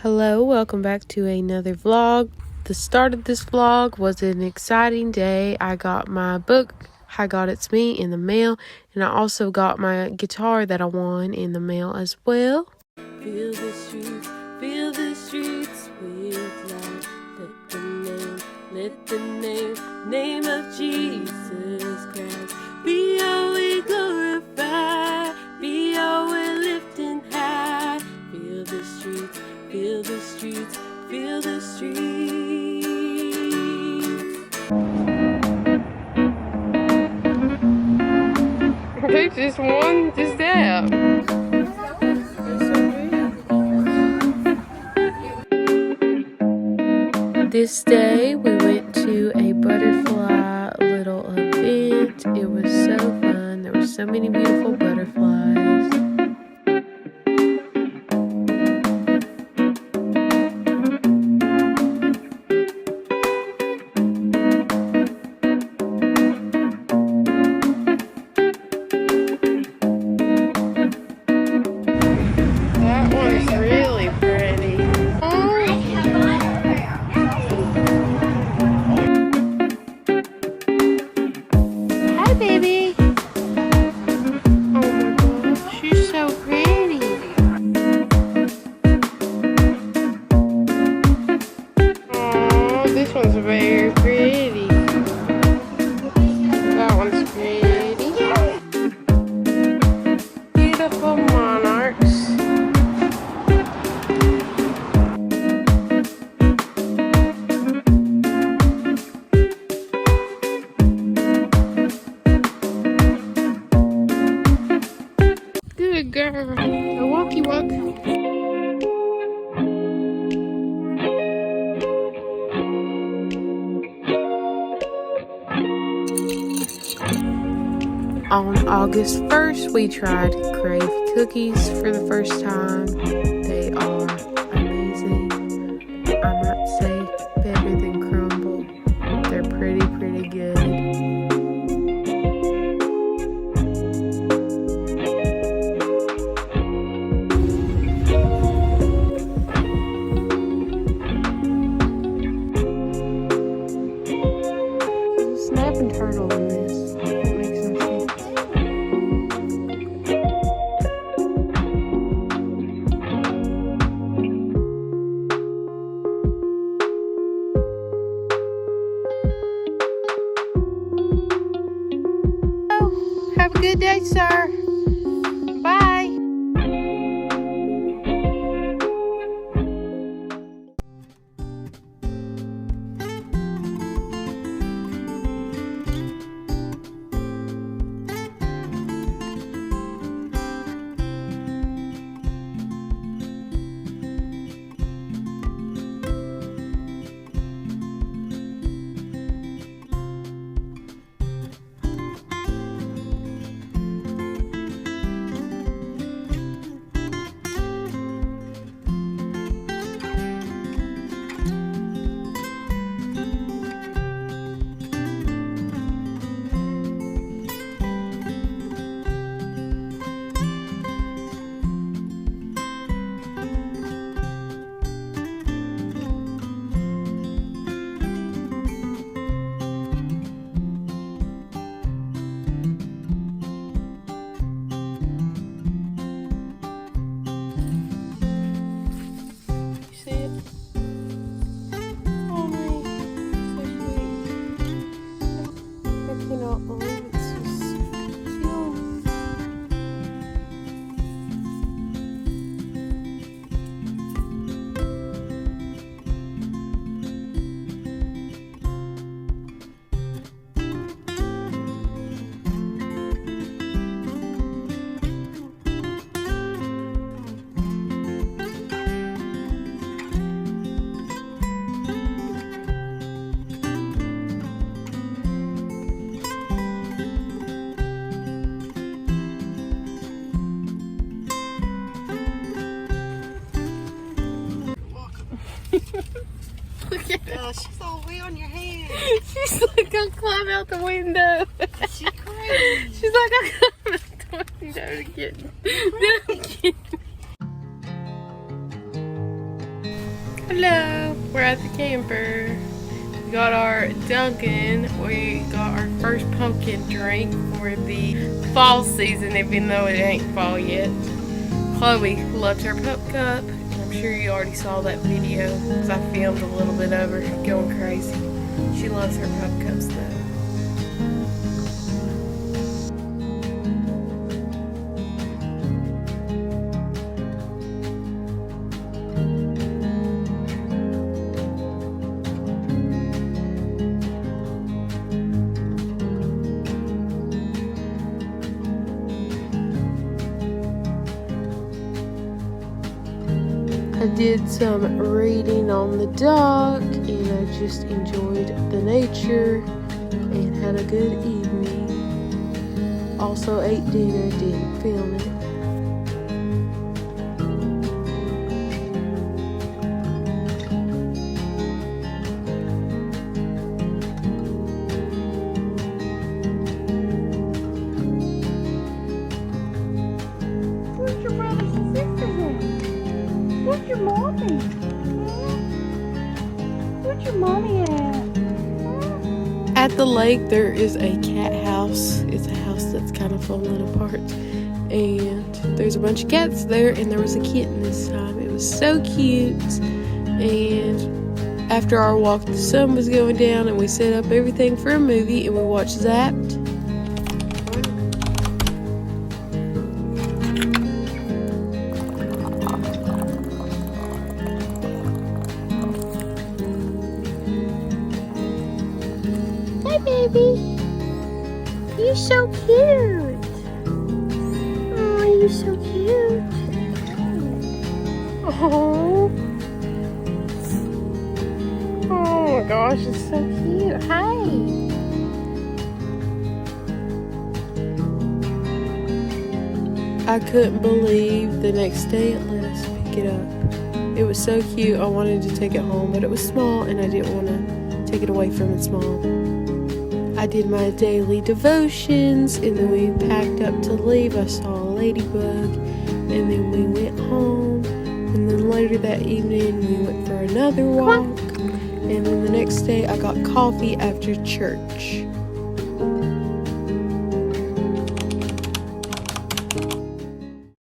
Hello, welcome back to another vlog. The start of this vlog was an exciting day. I got my book, I Got It's Me, in the mail, and I also got my guitar that I won in the mail as well. Feel the streets with light. Let the name of Jesus Christ be always glorified, be always lifting high. Feel the streets, feel the streets, feel the streets. There's just one just there. This day we went to a butterfly little event. It was so fun. There were so many beautiful butterflies. That one's really pretty. Hi, baby. Oh my gosh, she's so pretty. Oh, this one's very pretty. That one's pretty. Beautiful monarchs. Good girl. A walkie walk. On August 1st, we tried Crave cookies for the first time. They are amazing. I might say better than Crumble. They're pretty good. There's a snapping turtle in this. That makes no sense. Oh, have a good day, sir. Bye. You see it? Oh, nice. So sweet. I cannot believe it's just cute. Look at her. She's all way on your hand. She's like, I'll climb out the window. She crazy. She's like, I'll climb out the window to get. Hello, we're at the camper. We got our Dunkin'. We got our first pumpkin drink for the fall season, even though it ain't fall yet. Chloe loves her pup cup, and I'm sure you already saw that video because I filmed a little bit of her going crazy. She loves her pup cups though. I did some reading on the dock and I just enjoyed the nature and had a good evening. Also ate dinner, didn't film it. Where's your brothers and sisters at? Where's your mommy? Where's your mommy at? At the lake, there is a cat house. It's a house that's kind of falling apart. And there's a bunch of cats there, and there was a kitten this time. It was so cute. And after our walk, the sun was going down, and we set up everything for a movie, and we watched Zapped. Hi, baby. You're so cute. Oh, you're so cute. Oh. Oh my gosh, it's so cute. Hi. I couldn't believe the next day it let us pick it up. It was so cute. I wanted to take it home, but it was small and I didn't want to take it away from its mom. I did my daily devotions and then we packed up to leave. I saw a ladybug and then we went home, and then later that evening we went for another walk, and then the next day I got coffee after church.